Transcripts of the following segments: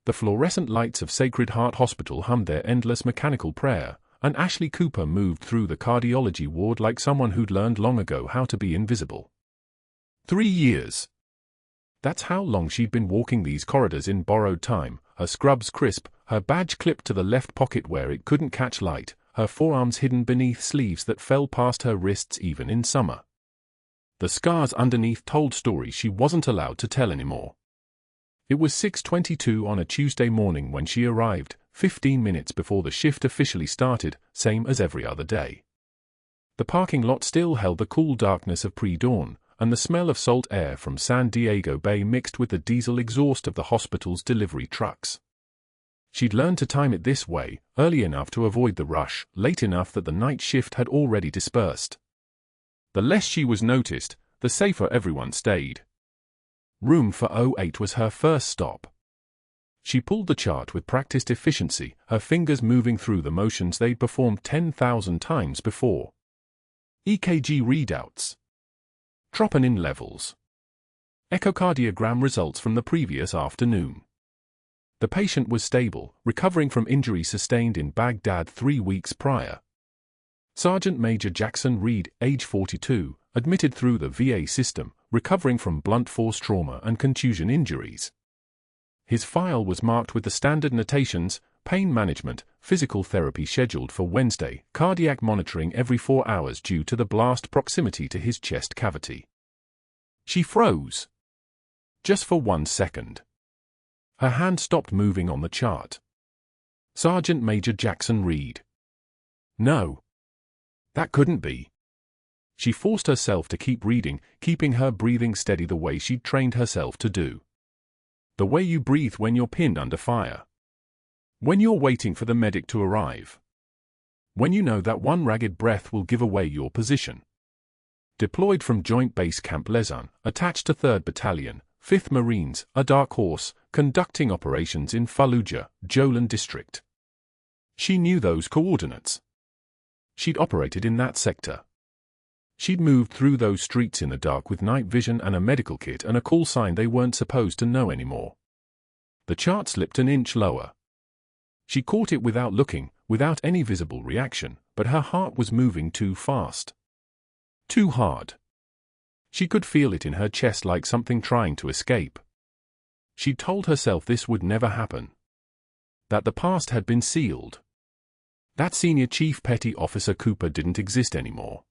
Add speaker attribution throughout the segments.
Speaker 1: The fluorescent lights of Sacred Heart Hospital hummed their endless mechanical prayer, and Ashley Cooper moved through the cardiology ward like someone who'd learned long ago how to be invisible. 3 years. That's how long she'd been walking these corridors in borrowed time, her scrubs crisp, her badge clipped to the left pocket where it couldn't catch light, her forearms hidden beneath sleeves that fell past her wrists even in summer. The scars underneath told stories she wasn't allowed to tell anymore. It was 6:22 on a Tuesday morning when she arrived, 15 minutes before the shift officially started, same as every other day. The parking lot still held the cool darkness of pre-dawn, and the smell of salt air from San Diego Bay mixed with the diesel exhaust of the hospital's delivery trucks. She'd learned to time it this way, early enough to avoid the rush, late enough that the night shift had already dispersed. The less she was noticed, the safer everyone stayed. Room 408 was her first stop. She pulled the chart with practiced efficiency, her fingers moving through the motions they'd performed 10,000 times before. EKG readouts. Troponin levels. Echocardiogram results from the previous afternoon. The patient was stable, recovering from injuries sustained in Baghdad 3 weeks prior. Sergeant Major Jackson Reed, age 42, admitted through the VA system, recovering from blunt force trauma and contusion injuries. His file was marked with the standard notations: pain management, physical therapy scheduled for Wednesday, cardiac monitoring every 4 hours due to the blast proximity to his chest cavity. She froze. Just for 1 second. Her hand stopped moving on the chart. Sergeant Major Jackson Reed. No. That couldn't be. She forced herself to keep reading, keeping her breathing steady the way she'd trained herself to do. The way you breathe when you're pinned under fire. When you're waiting for the medic to arrive. When you know that one ragged breath will give away your position. Deployed from Joint Base Camp Lezun, attached to 3rd Battalion, 5th Marines, a Dark Horse, conducting operations in Fallujah, Jolan District. She knew those coordinates. She'd operated in that sector. She'd moved through those streets in the dark with night vision and a medical kit and a call sign they weren't supposed to know anymore. The chart slipped an inch lower. She caught it without looking, without any visible reaction, but her heart was moving too fast. Too hard. She could feel it in her chest like something trying to escape. She'd told herself this would never happen. That the past had been sealed. That Senior Chief Petty Officer Cooper didn't exist anymore.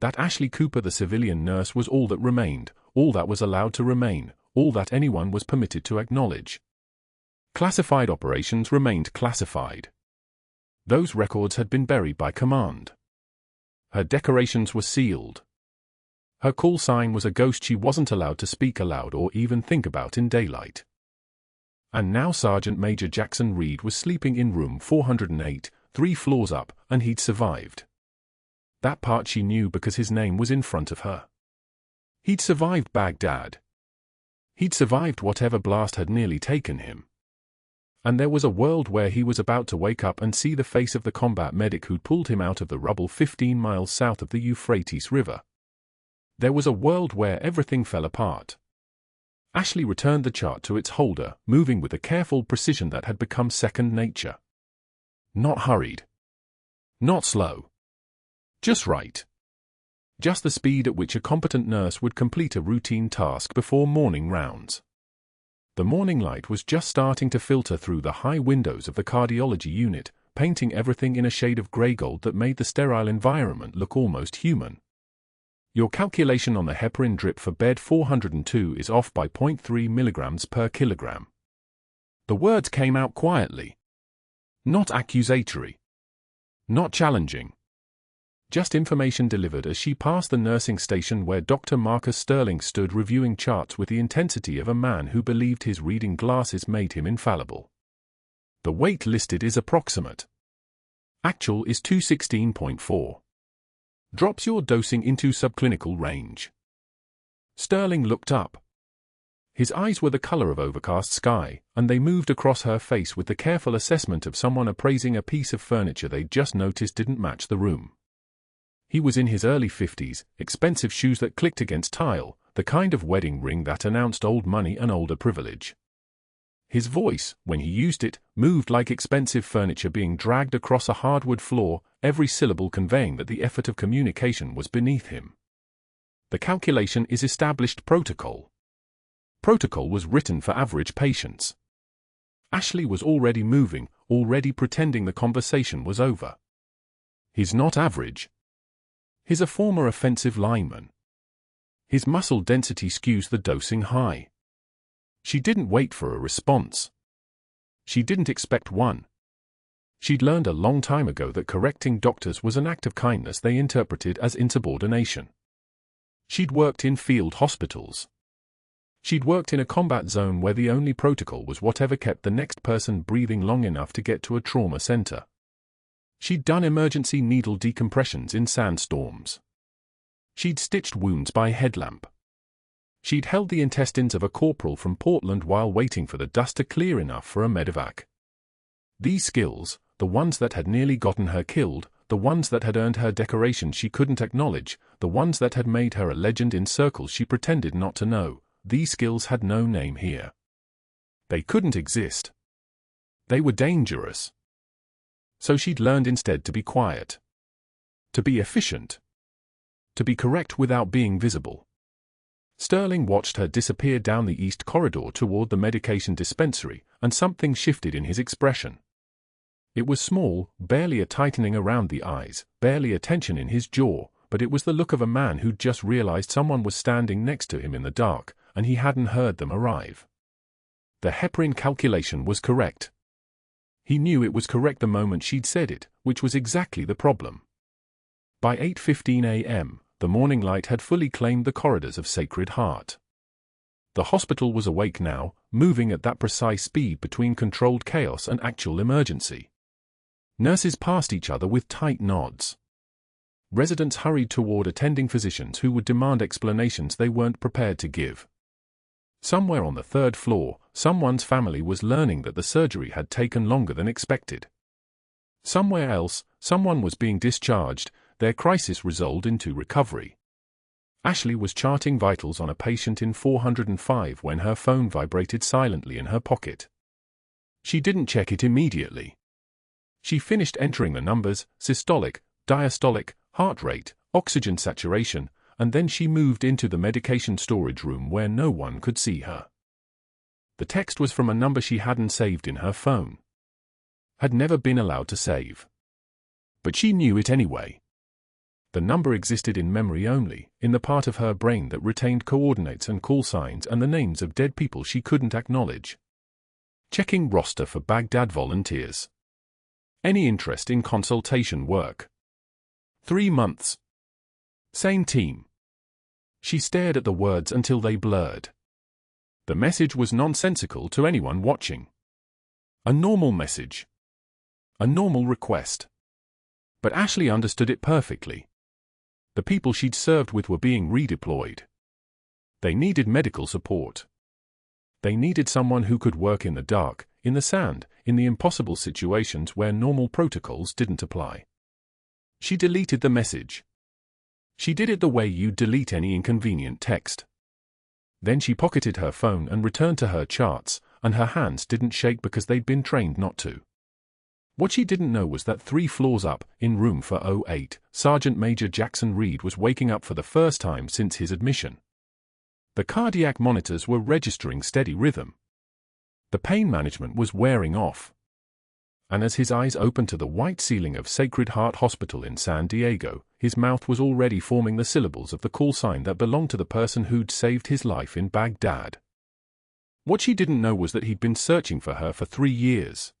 Speaker 1: That Ashley Cooper, the civilian nurse, was all that remained, all that was allowed to remain, all that anyone was permitted to acknowledge. Classified operations remained classified. Those records had been buried by command. Her decorations were sealed. Her call sign was a ghost she wasn't allowed to speak aloud or even think about in daylight. And now Sergeant Major Jackson Reed was sleeping in room 408, 3 floors up, and he'd survived. That part she knew because his name was in front of her. He'd survived Baghdad. He'd survived whatever blast had nearly taken him. And there was a world where he was about to wake up and see the face of the combat medic who'd pulled him out of the rubble 15 miles south of the Euphrates River. There was a world where everything fell apart. Ashley returned the chart to its holder, moving with a careful precision that had become second nature. Not hurried. Not slow. Just right. Just the speed at which a competent nurse would complete a routine task before morning rounds. The morning light was just starting to filter through the high windows of the cardiology unit, painting everything in a shade of grey-gold that made the sterile environment look almost human. Your calculation on the heparin drip for bed 402 is off by 0.3 milligrams per kilogram. The words came out quietly. Not accusatory. Not challenging. Just information delivered as she passed the nursing station where Dr. Marcus Sterling stood reviewing charts with the intensity of a man who believed his reading glasses made him infallible. The weight listed is approximate. Actual is 216.4. Drops your dosing into subclinical range. Sterling looked up. His eyes were the color of overcast sky, and they moved across her face with the careful assessment of someone appraising a piece of furniture they'd just noticed didn't match the room. He was in his early 50s, expensive shoes that clicked against tile, the kind of wedding ring that announced old money and older privilege. His voice, when he used it, moved like expensive furniture being dragged across a hardwood floor, every syllable conveying that the effort of communication was beneath him. The calculation is established protocol. Protocol was written for average patients. Ashley was already moving, already pretending the conversation was over. He's not average. He's a former offensive lineman. His muscle density skews the dosing high. She didn't wait for a response. She didn't expect one. She'd learned a long time ago that correcting doctors was an act of kindness they interpreted as insubordination. She'd worked in field hospitals. She'd worked in a combat zone where the only protocol was whatever kept the next person breathing long enough to get to a trauma center. She'd done emergency needle decompressions in sandstorms. She'd stitched wounds by headlamp. She'd held the intestines of a corporal from Portland while waiting for the dust to clear enough for a medevac. These skills, the ones that had nearly gotten her killed, the ones that had earned her decorations she couldn't acknowledge, the ones that had made her a legend in circles she pretended not to know, these skills had no name here. They couldn't exist. They were dangerous. So she'd learned instead to be quiet. To be efficient. To be correct without being visible. Sterling watched her disappear down the east corridor toward the medication dispensary, and something shifted in his expression. It was small, barely a tightening around the eyes, barely a tension in his jaw, but it was the look of a man who'd just realized someone was standing next to him in the dark, and he hadn't heard them arrive. The heparin calculation was correct. He knew it was correct the moment she'd said it, which was exactly the problem. By 8:15 a.m., the morning light had fully claimed the corridors of Sacred Heart. The hospital was awake now, moving at that precise speed between controlled chaos and actual emergency. Nurses passed each other with tight nods. Residents hurried toward attending physicians who would demand explanations they weren't prepared to give. Somewhere on the third floor, someone's family was learning that the surgery had taken longer than expected. Somewhere else, someone was being discharged, their crisis resolved into recovery. Ashley was charting vitals on a patient in 405 when her phone vibrated silently in her pocket. She didn't check it immediately. She finished entering the numbers, systolic, diastolic, heart rate, oxygen saturation, and then she moved into the medication storage room where no one could see her. The text was from a number she hadn't saved in her phone. Had never been allowed to save. But she knew it anyway. The number existed in memory only, in the part of her brain that retained coordinates and call signs and the names of dead people she couldn't acknowledge. Checking roster for Baghdad volunteers. Any interest in consultation work? 3 months. Same team. She stared at the words until they blurred. The message was nonsensical to anyone watching. A normal message. A normal request. But Ashley understood it perfectly. The people she'd served with were being redeployed. They needed medical support. They needed someone who could work in the dark, in the sand, in the impossible situations where normal protocols didn't apply. She deleted the message. She did it the way you'd delete any inconvenient text. Then she pocketed her phone and returned to her charts, and her hands didn't shake because they'd been trained not to. What she didn't know was that 3 floors up, in room 408, Sergeant Major Jackson Reed was waking up for the first time since his admission. The cardiac monitors were registering steady rhythm. The pain management was wearing off. And as his eyes opened to the white ceiling of Sacred Heart Hospital in San Diego, his mouth was already forming the syllables of the call sign that belonged to the person who'd saved his life in Baghdad. What she didn't know was that he'd been searching for her for 3 years.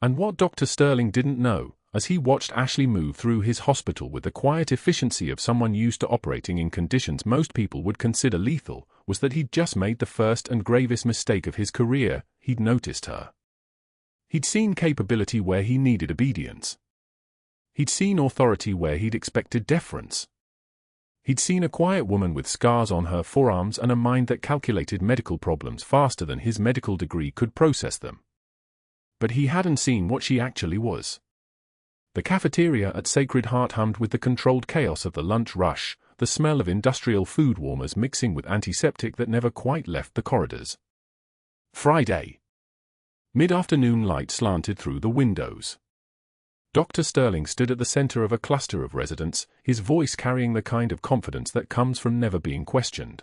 Speaker 1: And what Dr. Sterling didn't know, as he watched Ashley move through his hospital with the quiet efficiency of someone used to operating in conditions most people would consider lethal, was that he'd just made the first and gravest mistake of his career. He'd noticed her. He'd seen capability where he needed obedience. He'd seen authority where he'd expected deference. He'd seen a quiet woman with scars on her forearms and a mind that calculated medical problems faster than his medical degree could process them. But he hadn't seen what she actually was. The cafeteria at Sacred Heart hummed with the controlled chaos of the lunch rush, the smell of industrial food warmers mixing with antiseptic that never quite left the corridors. Friday. Mid-afternoon light slanted through the windows. Dr. Sterling stood at the center of a cluster of residents, his voice carrying the kind of confidence that comes from never being questioned.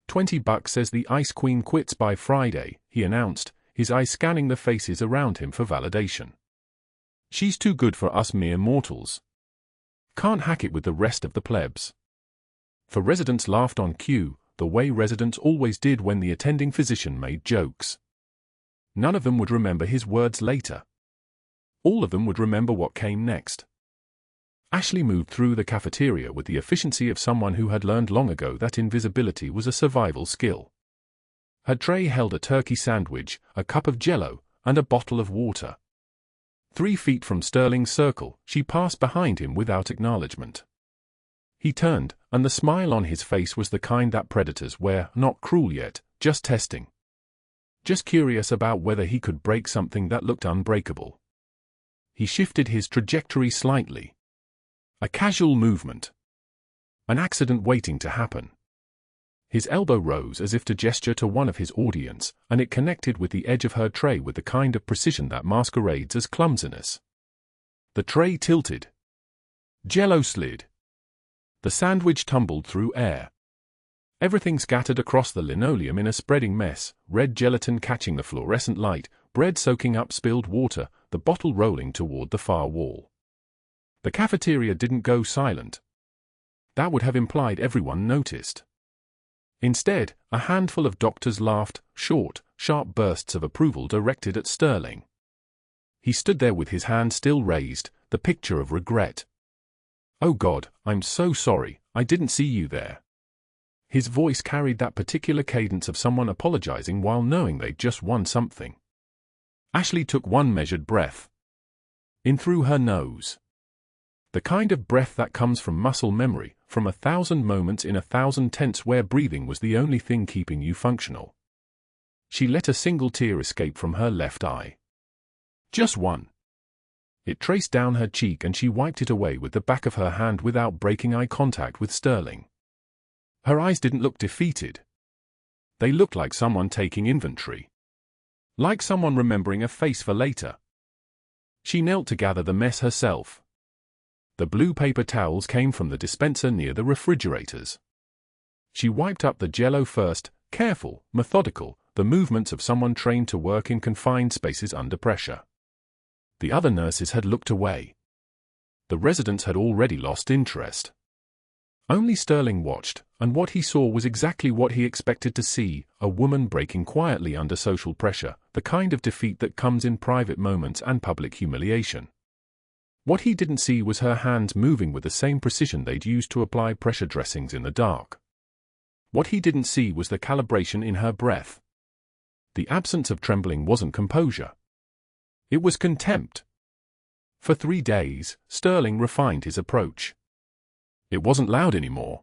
Speaker 1: $20 says the Ice Queen quits by Friday, he announced, his eyes scanning the faces around him for validation. She's too good for us mere mortals. Can't hack it with the rest of the plebs. For residents laughed on cue, the way residents always did when the attending physician made jokes. None of them would remember his words later. All of them would remember what came next. Ashley moved through the cafeteria with the efficiency of someone who had learned long ago that invisibility was a survival skill. Her tray held a turkey sandwich, a cup of Jell-O, and a bottle of water. 3 feet from Sterling's circle, she passed behind him without acknowledgement. He turned, and the smile on his face was the kind that predators wear, not cruel yet, just testing. Just curious about whether he could break something that looked unbreakable. He shifted his trajectory slightly. A casual movement. An accident waiting to happen. His elbow rose as if to gesture to one of his audience, and it connected with the edge of her tray with the kind of precision that masquerades as clumsiness. The tray tilted. Jell-O slid. The sandwich tumbled through air. Everything scattered across the linoleum in a spreading mess, red gelatin catching the fluorescent light, bread soaking up spilled water, the bottle rolling toward the far wall. The cafeteria didn't go silent. That would have implied everyone noticed. Instead, a handful of doctors laughed, short, sharp bursts of approval directed at Sterling. He stood there with his hand still raised, the picture of regret. "Oh God, I'm so sorry, I didn't see you there." His voice carried that particular cadence of someone apologizing while knowing they'd just won something. Ashley took one measured breath. In through her nose. The kind of breath that comes from muscle memory, from 1,000 moments in 1,000 tenths where breathing was the only thing keeping you functional. She let a single tear escape from her left eye. Just one. It traced down her cheek and she wiped it away with the back of her hand without breaking eye contact with Sterling. Her eyes didn't look defeated. They looked like someone taking inventory. Like someone remembering a face for later. She knelt to gather the mess herself. The blue paper towels came from the dispenser near the refrigerators. She wiped up the Jell-O first, careful, methodical, the movements of someone trained to work in confined spaces under pressure. The other nurses had looked away. The residents had already lost interest. Only Sterling watched, and what he saw was exactly what he expected to see, a woman breaking quietly under social pressure, the kind of defeat that comes in private moments and public humiliation. What he didn't see was her hands moving with the same precision they'd used to apply pressure dressings in the dark. What he didn't see was the calibration in her breath. The absence of trembling wasn't composure. It was contempt. For 3 days, Sterling refined his approach. It wasn't loud anymore.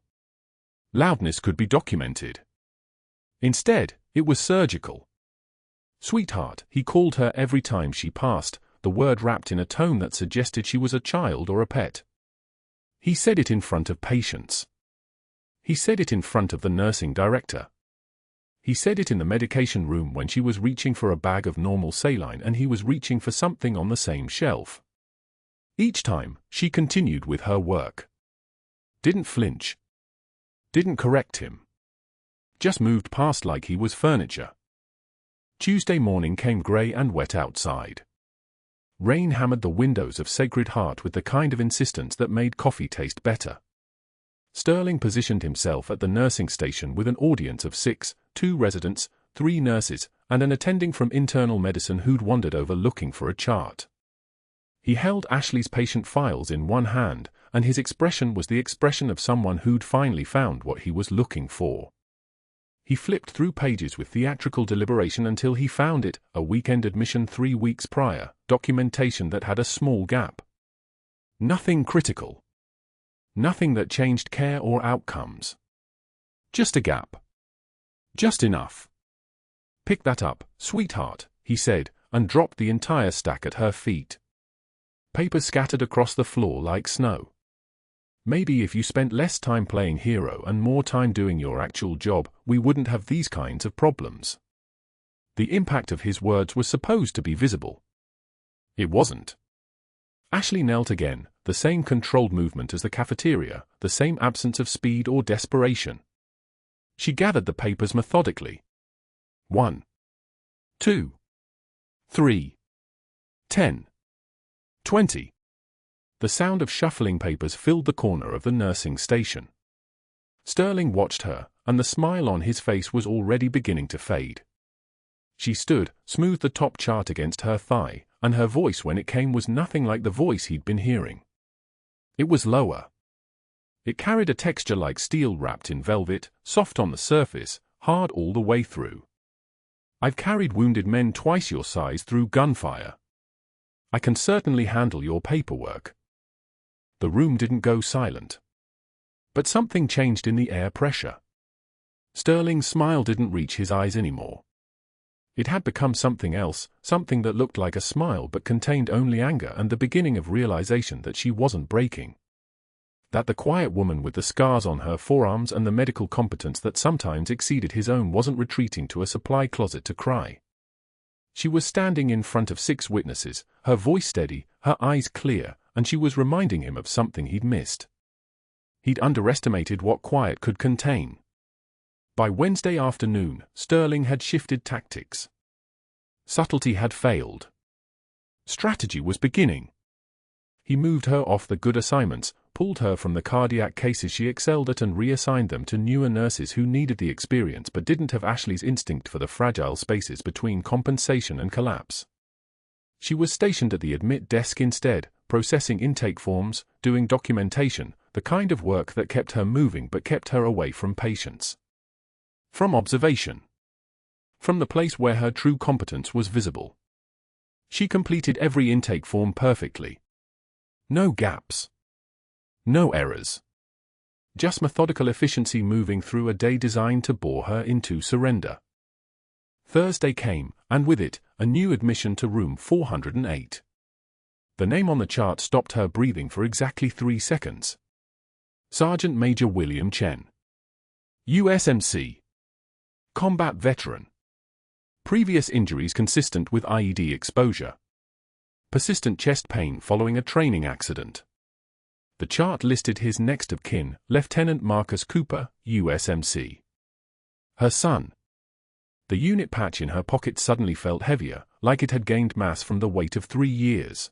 Speaker 1: Loudness could be documented. Instead, it was surgical. "Sweetheart," he called her every time she passed, the word wrapped in a tone that suggested she was a child or a pet. He said it in front of patients. He said it in front of the nursing director. He said it in the medication room when she was reaching for a bag of normal saline and he was reaching for something on the same shelf. Each time, she continued with her work. Didn't flinch. Didn't correct him. Just moved past like he was furniture. Tuesday morning came grey and wet outside. Rain hammered the windows of Sacred Heart with the kind of insistence that made coffee taste better. Sterling positioned himself at the nursing station with an audience of 6, 2 residents, 3 nurses, and an attending from internal medicine who'd wandered over looking for a chart. He held Ashley's patient files in one hand, and his expression was the expression of someone who'd finally found what he was looking for. He flipped through pages with theatrical deliberation until he found it, a weekend admission 3 weeks prior, documentation that had a small gap. Nothing critical. Nothing that changed care or outcomes. Just a gap. Just enough. "Pick that up, sweetheart," he said, and dropped the entire stack at her feet. Paper scattered across the floor like snow. "Maybe if you spent less time playing hero and more time doing your actual job, we wouldn't have these kinds of problems." The impact of his words was supposed to be visible. It wasn't. Ashley knelt again, the same controlled movement as the cafeteria, the same absence of speed or desperation. She gathered the papers methodically. 1, 2, 3, 10, 20. The sound of shuffling papers filled the corner of the nursing station. Sterling watched her, and the smile on his face was already beginning to fade. She stood, smoothed the top chart against her thigh, and her voice when it came was nothing like the voice he'd been hearing. It was lower. It carried a texture like steel wrapped in velvet, soft on the surface, hard all the way through. I've carried wounded men twice your size through gunfire. I can certainly handle your paperwork. The room didn't go silent. But something changed in the air pressure. Sterling's smile didn't reach his eyes anymore. It had become something else, something that looked like a smile but contained only anger and the beginning of realization that she wasn't breaking. That the quiet woman with the scars on her forearms and the medical competence that sometimes exceeded his own wasn't retreating to a supply closet to cry. She was standing in front of 6 witnesses, her voice steady, her eyes clear, and she was reminding him of something he'd missed. He'd underestimated what quiet could contain. By Wednesday afternoon, Sterling had shifted tactics. Subtlety had failed. Strategy was beginning. He moved her off the good assignments, pulled her from the cardiac cases she excelled at and reassigned them to newer nurses who needed the experience but didn't have Ashley's instinct for the fragile spaces between compensation and collapse. She was stationed at the admit desk instead, processing intake forms, doing documentation, the kind of work that kept her moving but kept her away from patients. From observation. From the place where her true competence was visible. She completed every intake form perfectly. No gaps. No errors. Just methodical efficiency moving through a day designed to bore her into surrender. Thursday came, and with it, a new admission to room 408. The name on the chart stopped her breathing for exactly 3 seconds. Sergeant Major William Chen. USMC. Combat veteran. Previous injuries consistent with IED exposure. Persistent chest pain following a training accident. The chart listed his next of kin, Lieutenant Marcus Cooper, USMC. Her son. The unit patch in her pocket suddenly felt heavier, like it had gained mass from the weight of 3 years.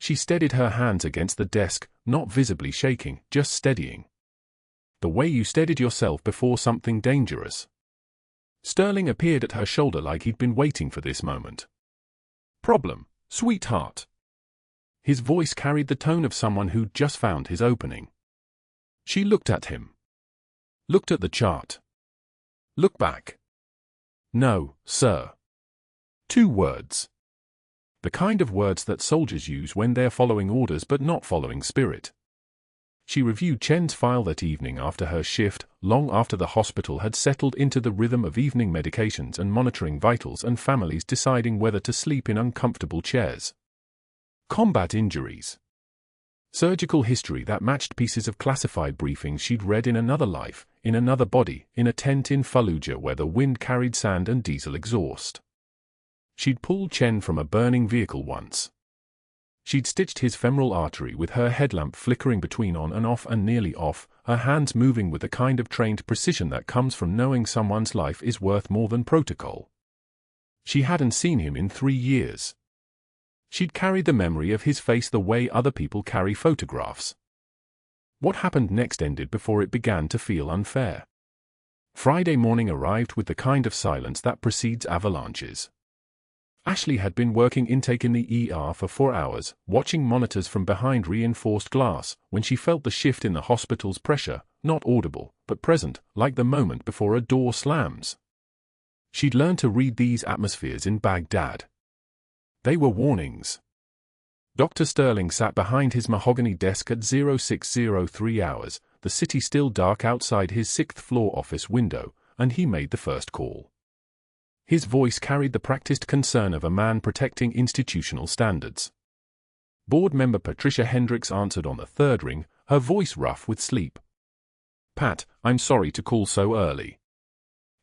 Speaker 1: She steadied her hands against the desk, not visibly shaking, just steadying. The way you steadied yourself before something dangerous. Sterling appeared at her shoulder like he'd been waiting for this moment. Problem, sweetheart. His voice carried the tone of someone who'd just found his opening. She looked at him. Looked at the chart. Look back. No, sir. 2 words. The kind of words that soldiers use when they're following orders but not following spirit. She reviewed Chen's file that evening after her shift, long after the hospital had settled into the rhythm of evening medications and monitoring vitals and families deciding whether to sleep in uncomfortable chairs. Combat injuries. Surgical history that matched pieces of classified briefings she'd read in another life, in another body, in a tent in Fallujah where the wind carried sand and diesel exhaust. She'd pulled Chen from a burning vehicle once. She'd stitched his femoral artery with her headlamp flickering between on and off and nearly off, her hands moving with the kind of trained precision that comes from knowing someone's life is worth more than protocol. She hadn't seen him in 3 years. She'd carried the memory of his face the way other people carry photographs. What happened next ended before it began to feel unfair. Friday morning arrived with the kind of silence that precedes avalanches. Ashley had been working intake in the ER for 4 hours, watching monitors from behind reinforced glass, when she felt the shift in the hospital's pressure, not audible, but present, like the moment before a door slams. She'd learned to read these atmospheres in Baghdad. They were warnings. Dr. Sterling sat behind his mahogany desk at 0603 hours, the city still dark outside his 6th-floor office window, and he made the first call. His voice carried the practiced concern of a man protecting institutional standards. Board member Patricia Hendricks answered on the 3rd ring, her voice rough with sleep. "Pat, I'm sorry to call so early.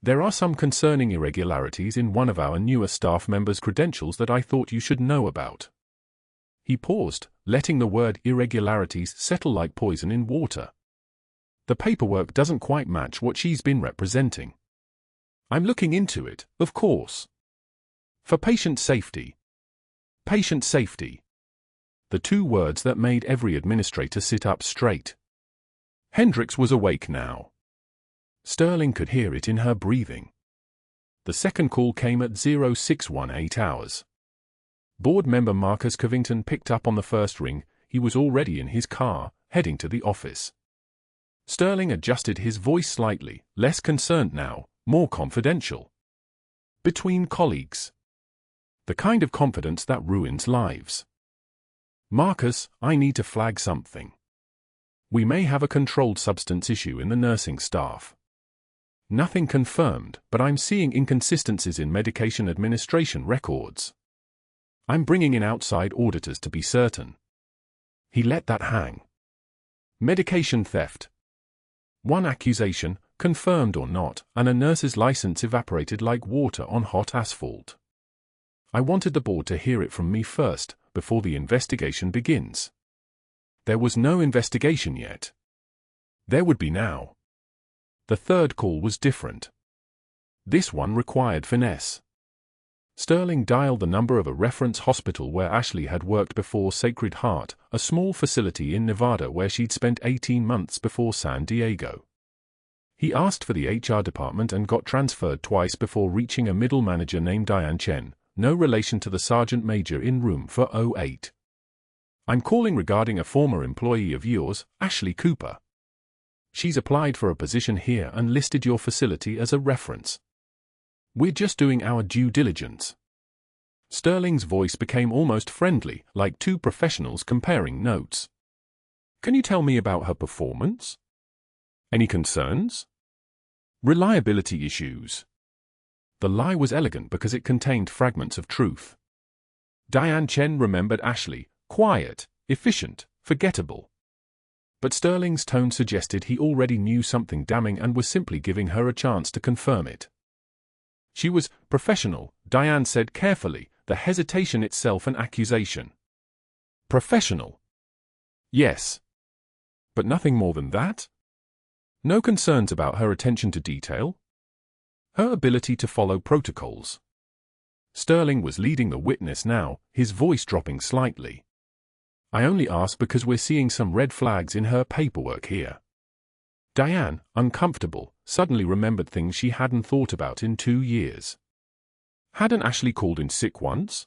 Speaker 1: There are some concerning irregularities in one of our newer staff members' credentials that I thought you should know about. He paused, letting the word irregularities settle like poison in water. The paperwork doesn't quite match what she's been representing. I'm looking into it, of course. For patient safety. Patient safety. The two words that made every administrator sit up straight. Hendricks was awake now. Sterling could hear it in her breathing. The second call came at 0618 hours. Board member Marcus Covington picked up on the first ring. He was already in his car, heading to the office. Sterling adjusted his voice slightly, less concerned now, more confidential. Between colleagues. The kind of confidence that ruins lives. Marcus, I need to flag something. We may have a controlled substance issue in the nursing staff. Nothing confirmed, but I'm seeing inconsistencies in medication administration records. I'm bringing in outside auditors to be certain. He let that hang. Medication theft. One accusation, confirmed or not, and a nurse's license evaporated like water on hot asphalt. I wanted the board to hear it from me first, before the investigation begins. There was no investigation yet. There would be now. The third call was different. This one required finesse. Sterling dialed the number of a reference hospital where Ashley had worked before, Sacred Heart, a small facility in Nevada where she'd spent 18 months before San Diego. He asked for the HR department and got transferred twice before reaching a middle manager named Diane Chen, no relation to the sergeant major in room 408. I'm calling regarding a former employee of yours, Ashley Cooper. She's applied for a position here and listed your facility as a reference. We're just doing our due diligence. Sterling's voice became almost friendly, like two professionals comparing notes. Can you tell me about her performance? Any concerns? Reliability issues. The lie was elegant because it contained fragments of truth. Diane Chen remembered Ashley, quiet, efficient, forgettable. But Sterling's tone suggested he already knew something damning and was simply giving her a chance to confirm it. She was professional, Diane said carefully, the hesitation itself an accusation. Professional. Yes. But nothing more than that? No concerns about her attention to detail? Her ability to follow protocols? Sterling was leading the witness now, his voice dropping slightly. I only ask because we're seeing some red flags in her paperwork here. Diane, uncomfortable, suddenly remembered things she hadn't thought about in 2 years. Hadn't Ashley called in sick once?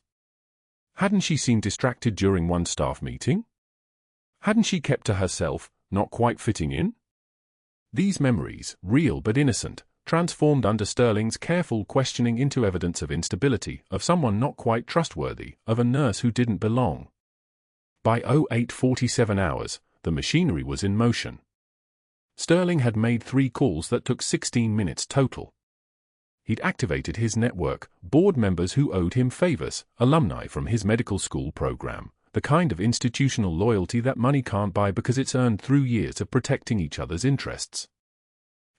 Speaker 1: Hadn't she seemed distracted during one staff meeting? Hadn't she kept to herself, not quite fitting in? These memories, real but innocent, transformed under Sterling's careful questioning into evidence of instability, of someone not quite trustworthy, of a nurse who didn't belong. By 0847 hours, the machinery was in motion. Sterling had made 3 calls that took 16 minutes total. He'd activated his network, board members who owed him favors, alumni from his medical school program, the kind of institutional loyalty that money can't buy because it's earned through years of protecting each other's interests.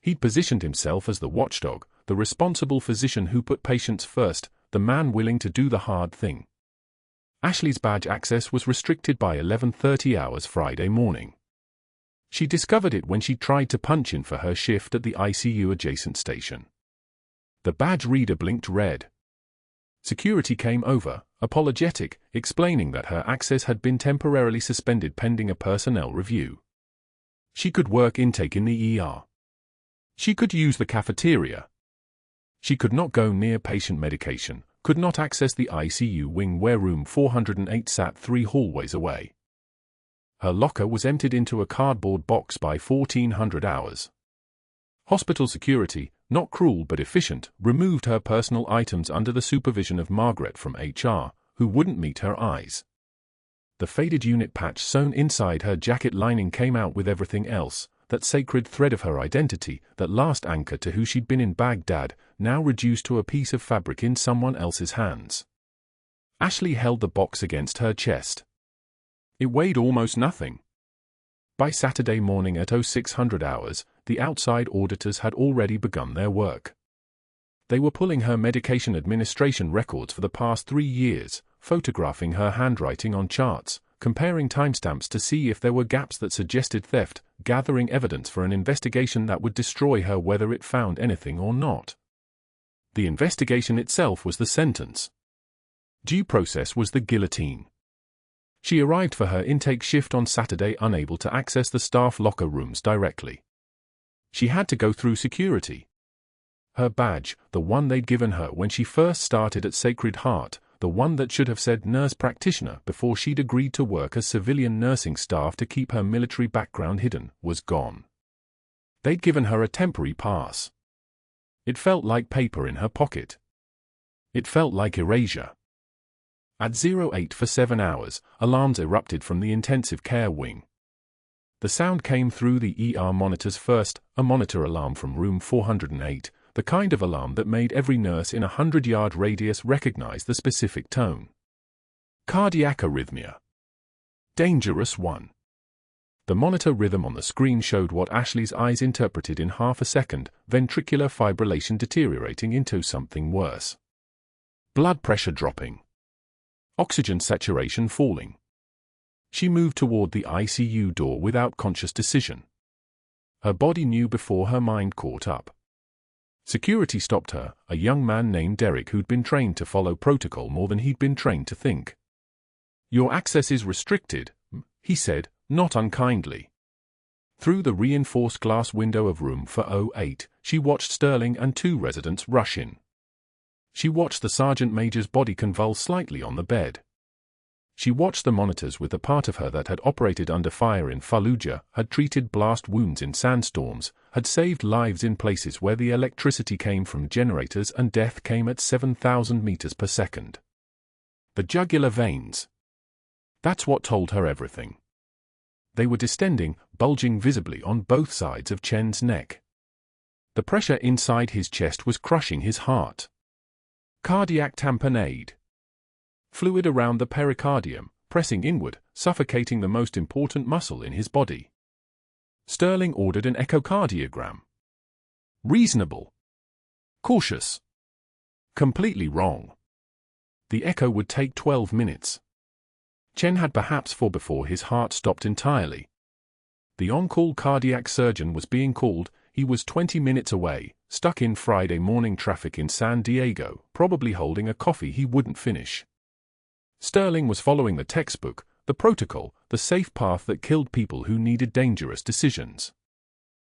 Speaker 1: He'd positioned himself as the watchdog, the responsible physician who put patients first, the man willing to do the hard thing. Ashley's badge access was restricted by 11:30 hours Friday morning. She discovered it when she tried to punch in for her shift at the ICU-adjacent station. The badge reader blinked red. Security came over, apologetic, explaining that her access had been temporarily suspended pending a personnel review. She could work intake in the ER. She could use the cafeteria. She could not go near patient medication, could not access the ICU wing where room 408 sat 3 hallways away. Her locker was emptied into a cardboard box by 1400 hours. Hospital security, not cruel but efficient, removed her personal items under the supervision of Margaret from HR, who wouldn't meet her eyes. The faded unit patch sewn inside her jacket lining came out with everything else, that sacred thread of her identity, that last anchor to who she'd been in Baghdad, now reduced to a piece of fabric in someone else's hands. Ashley held the box against her chest. It weighed almost nothing. By Saturday morning at 0600 hours, the outside auditors had already begun their work. They were pulling her medication administration records for the past 3 years, photographing her handwriting on charts, comparing timestamps to see if there were gaps that suggested theft, gathering evidence for an investigation that would destroy her whether it found anything or not. The investigation itself was the sentence. Due process was the guillotine. She arrived for her intake shift on Saturday unable to access the staff locker rooms directly. She had to go through security. Her badge, the one they'd given her when she first started at Sacred Heart, the one that should have said nurse practitioner before she'd agreed to work as civilian nursing staff to keep her military background hidden, was gone. They'd given her a temporary pass. It felt like paper in her pocket. It felt like erasure. At 08 for 7 hours, alarms erupted from the intensive care wing. The sound came through the ER monitors first, a monitor alarm from room 408, the kind of alarm that made every nurse in a 100-yard radius recognize the specific tone. Cardiac arrhythmia. Dangerous one. The monitor rhythm on the screen showed what Ashley's eyes interpreted in half a second, ventricular fibrillation deteriorating into something worse. Blood pressure dropping. Oxygen saturation falling. She moved toward the ICU door without conscious decision. Her body knew before her mind caught up. Security stopped her, a young man named Derek who'd been trained to follow protocol more than he'd been trained to think. "Your access is restricted," he said, not unkindly. Through the reinforced glass window of room 408, she watched Sterling and 2 residents rush in. She watched the sergeant major's body convulse slightly on the bed. She watched the monitors with the part of her that had operated under fire in Fallujah, had treated blast wounds in sandstorms, had saved lives in places where the electricity came from generators and death came at 7,000 meters per second. The jugular veins. That's what told her everything. They were distending, bulging visibly on both sides of Chen's neck. The pressure inside his chest was crushing his heart. Cardiac tamponade. Fluid around the pericardium, pressing inward, suffocating the most important muscle in his body. Sterling ordered an echocardiogram. Reasonable. Cautious. Completely wrong. The echo would take 12 minutes. Chen had perhaps 4 before his heart stopped entirely. The on-call cardiac surgeon was being called. He was 20 minutes away, stuck in Friday morning traffic in San Diego, probably holding a coffee he wouldn't finish. Sterling was following the textbook, the protocol, the safe path that killed people who needed dangerous decisions.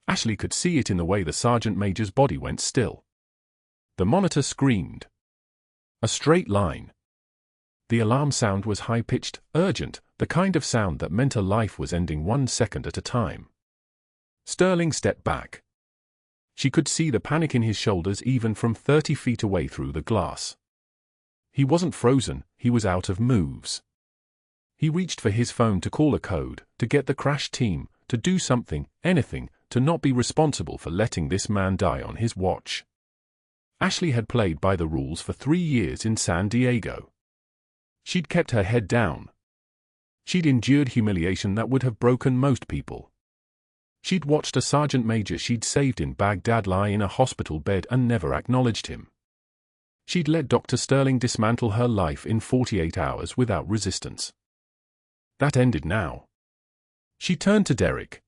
Speaker 1: Ashley could see it in the way the sergeant major's body went still. The monitor screamed. A straight line. The alarm sound was high-pitched, urgent, the kind of sound that meant a life was ending 1 second at a time. Sterling stepped back. She could see the panic in his shoulders even from 30 feet away through the glass. He wasn't frozen, he was out of moves. He reached for his phone to call a code, to get the crash team, to do something, anything, to not be responsible for letting this man die on his watch. Ashley had played by the rules for 3 years in San Diego. She'd kept her head down. She'd endured humiliation that would have broken most people. She'd watched a sergeant major she'd saved in Baghdad lie in a hospital bed and never acknowledged him. She'd let Dr. Sterling dismantle her life in 48 hours without resistance. That ended now. She turned to Derek.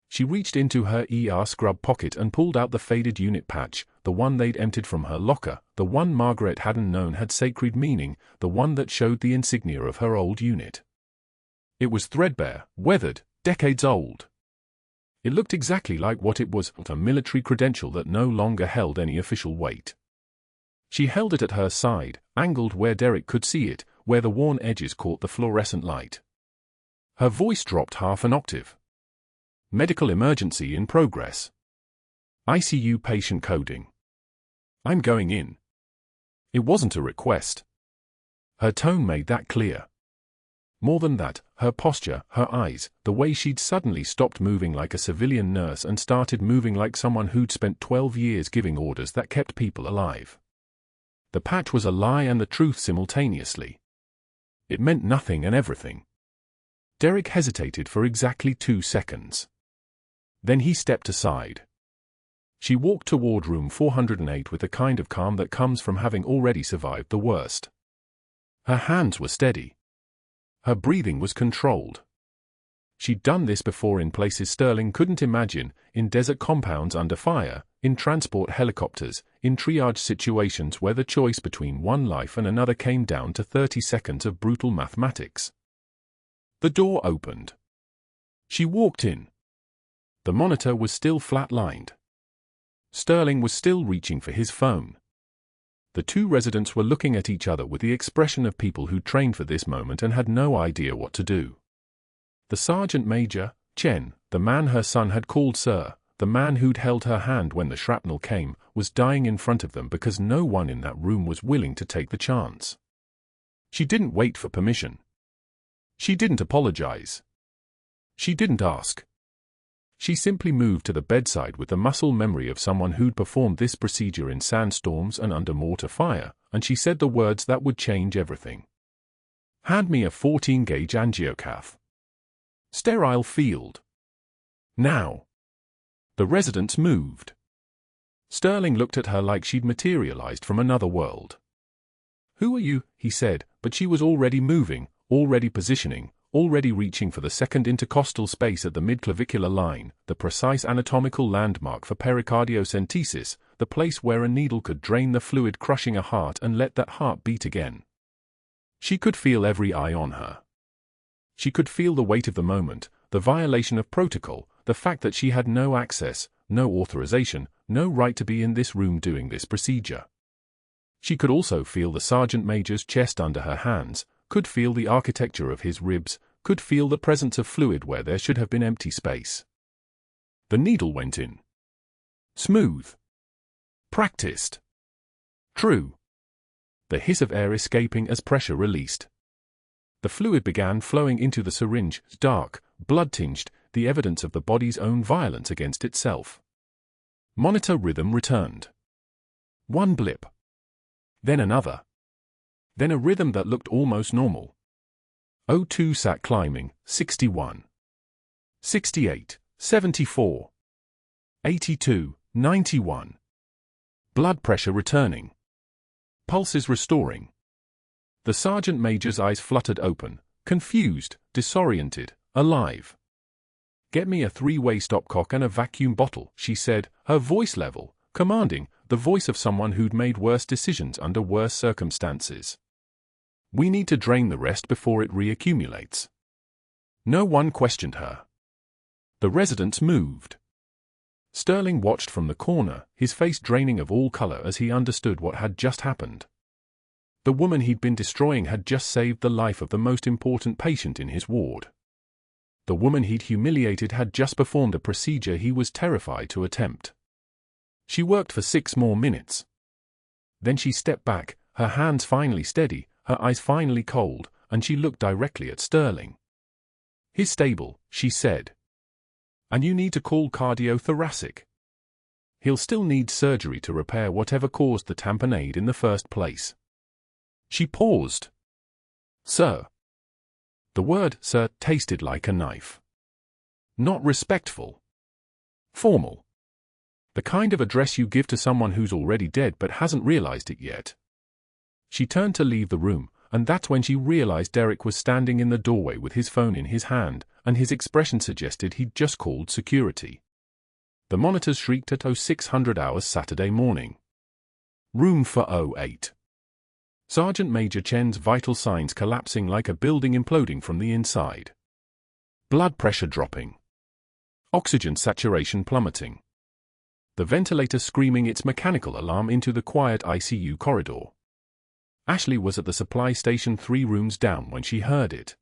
Speaker 1: She reached into her ER scrub pocket and pulled out the faded unit patch, the one they'd emptied from her locker, the one Margaret hadn't known had sacred meaning, the one that showed the insignia of her old unit. It was threadbare, weathered, decades old. It looked exactly like what it was, a military credential that no longer held any official weight. She held it at her side, angled where Derek could see it, where the worn edges caught the fluorescent light. Her voice dropped half an octave. Medical emergency in progress. ICU patient coding. I'm going in. It wasn't a request. Her tone made that clear. More than that, her posture, her eyes, the way she'd suddenly stopped moving like a civilian nurse and started moving like someone who'd spent 12 years giving orders that kept people alive. The patch was a lie and the truth simultaneously. It meant nothing and everything. Derek hesitated for exactly 2 seconds. Then he stepped aside. She walked toward room 408 with the kind of calm that comes from having already survived the worst. Her hands were steady. Her breathing was controlled. She'd done this before in places Sterling couldn't imagine, in desert compounds under fire, in transport helicopters, in triage situations where the choice between one life and another came down to 30 seconds of brutal mathematics. The door opened. She walked in. The monitor was still flat-lined. Sterling was still reaching for his phone. The two residents were looking at each other with the expression of people who trained for this moment and had no idea what to do. The sergeant major, Chen, the man her son had called Sir, the man who'd held her hand when the shrapnel came, was dying in front of them because no one in that room was willing to take the chance. She didn't wait for permission. She didn't apologize. She didn't ask. She simply moved to the bedside with the muscle memory of someone who'd performed this procedure in sandstorms and under mortar fire, and she said the words that would change everything. "Hand me a 14-gauge angiocath. Sterile field. Now." The residents moved. Sterling looked at her like she'd materialized from another world. "Who are you?" he said, but she was already moving, already positioning, already reaching for the second intercostal space at the midclavicular line, the precise anatomical landmark for pericardiocentesis, the place where a needle could drain the fluid crushing a heart and let that heart beat again. She could feel every eye on her. She could feel the weight of the moment, the violation of protocol, the fact that she had no access, no authorization, no right to be in this room doing this procedure. She could also feel the sergeant major's chest under her hands, could feel the architecture of his ribs, could feel the presence of fluid where there should have been empty space. The needle went in. Smooth. Practiced. True. The hiss of air escaping as pressure released. The fluid began flowing into the syringe, dark, blood-tinged, the evidence of the body's own violence against itself. Monitor rhythm returned. One blip. Then another. Then a rhythm that looked almost normal. O2 sat climbing, 61. 68, 74. 82, 91. Blood pressure returning. Pulses restoring. The sergeant major's eyes fluttered open, confused, disoriented, alive. "Get me a 3-way stopcock and a vacuum bottle," she said, her voice level, commanding, the voice of someone who'd made worse decisions under worse circumstances. "We need to drain the rest before it reaccumulates." No one questioned her. The residents moved. Sterling watched from the corner, his face draining of all color as he understood what had just happened. The woman he'd been destroying had just saved the life of the most important patient in his ward. The woman he'd humiliated had just performed a procedure he was terrified to attempt. She worked for 6 more minutes. Then she stepped back, her hands finally steady, her eyes finally cold, and she looked directly at Sterling. "He's stable," she said. "And you need to call cardiothoracic. He'll still need surgery to repair whatever caused the tamponade in the first place." She paused. "Sir." The word "sir" tasted like a knife. Not respectful. Formal. The kind of address you give to someone who's already dead but hasn't realized it yet. She turned to leave the room, and that's when she realized Derek was standing in the doorway with his phone in his hand, and his expression suggested he'd just called security. The monitors shrieked at 0600 hours Saturday morning. Room for 08. Sergeant Major Chen's vital signs collapsing like a building imploding from the inside. Blood pressure dropping. Oxygen saturation plummeting. The ventilator screaming its mechanical alarm into the quiet ICU corridor. Ashley was at the supply station 3 rooms down when she heard it.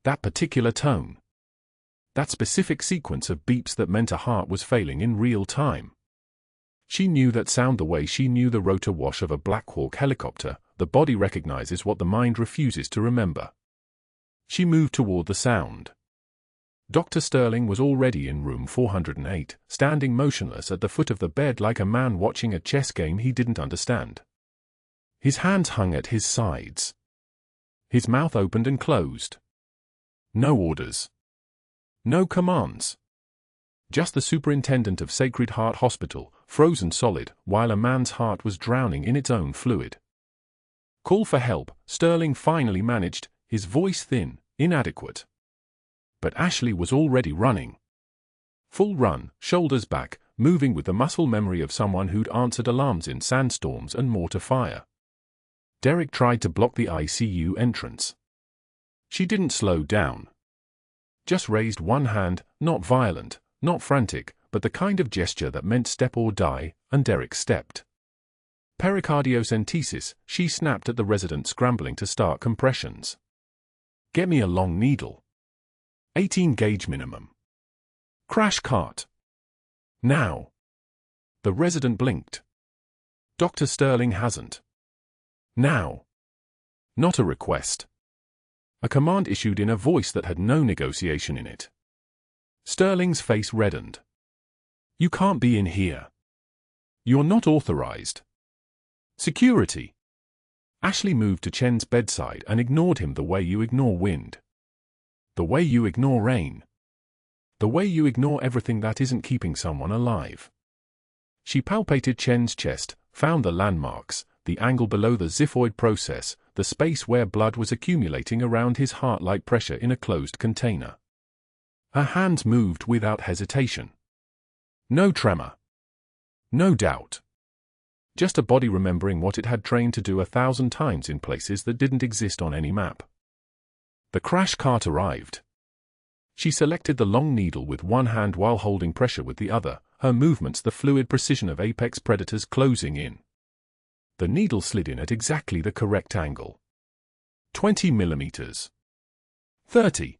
Speaker 1: That particular tone. That specific sequence of beeps that meant a heart was failing in real time. She knew that sound the way she knew the rotor wash of a Black Hawk helicopter. The body recognizes what the mind refuses to remember. She moved toward the sound. Dr. Sterling was already in room 408, standing motionless at the foot of the bed like a man watching a chess game he didn't understand. His hands hung at his sides. His mouth opened and closed. No orders. No commands. Just the superintendent of Sacred Heart Hospital, frozen solid, while a man's heart was drowning in its own fluid. Call for help, Sterling finally managed, his voice thin, inadequate. But Ashley was already running. Full run, shoulders back, moving with the muscle memory of someone who'd answered alarms in sandstorms and mortar fire. Derek tried to block the ICU entrance. She didn't slow down. Just raised one hand, not violent, not frantic, but the kind of gesture that meant step or die, and Derek stepped. Pericardiocentesis, she snapped at the resident scrambling to start compressions. Get me a long needle. 18 gauge minimum. Crash cart. Now. The resident blinked. Dr. Sterling hasn't. Now. Not a request. A command issued in a voice that had no negotiation in it. Sterling's face reddened. You can't be in here. You're not authorized. Security. Ashley moved to Chen's bedside and ignored him the way you ignore wind. The way you ignore rain. The way you ignore everything that isn't keeping someone alive. She palpated Chen's chest, found the landmarks, the angle below the xiphoid process, the space where blood was accumulating around his heart like pressure in a closed container. Her hands moved without hesitation. No tremor. No doubt. Just a body remembering what it had trained to do 1,000 times in places that didn't exist on any map. The crash cart arrived. She selected the long needle with one hand while holding pressure with the other, her movements the fluid precision of apex predators closing in. The needle slid in at exactly the correct angle. 20 millimeters. 30.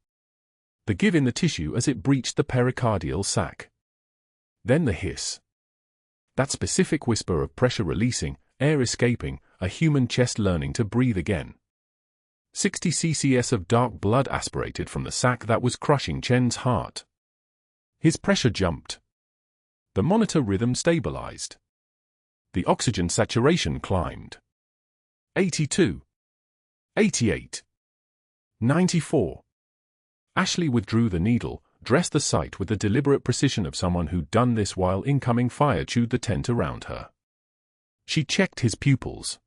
Speaker 1: The give in the tissue as it breached the pericardial sac. Then the hiss. That specific whisper of pressure releasing, air escaping, a human chest learning to breathe again. 60 ccs of dark blood aspirated from the sac that was crushing Chen's heart. His pressure jumped. The monitor rhythm stabilized. The oxygen saturation climbed. 82. 88. 94. Ashley withdrew the needle, dressed the site with the deliberate precision of someone who'd done this while incoming fire chewed the tent around her. She checked his pupils.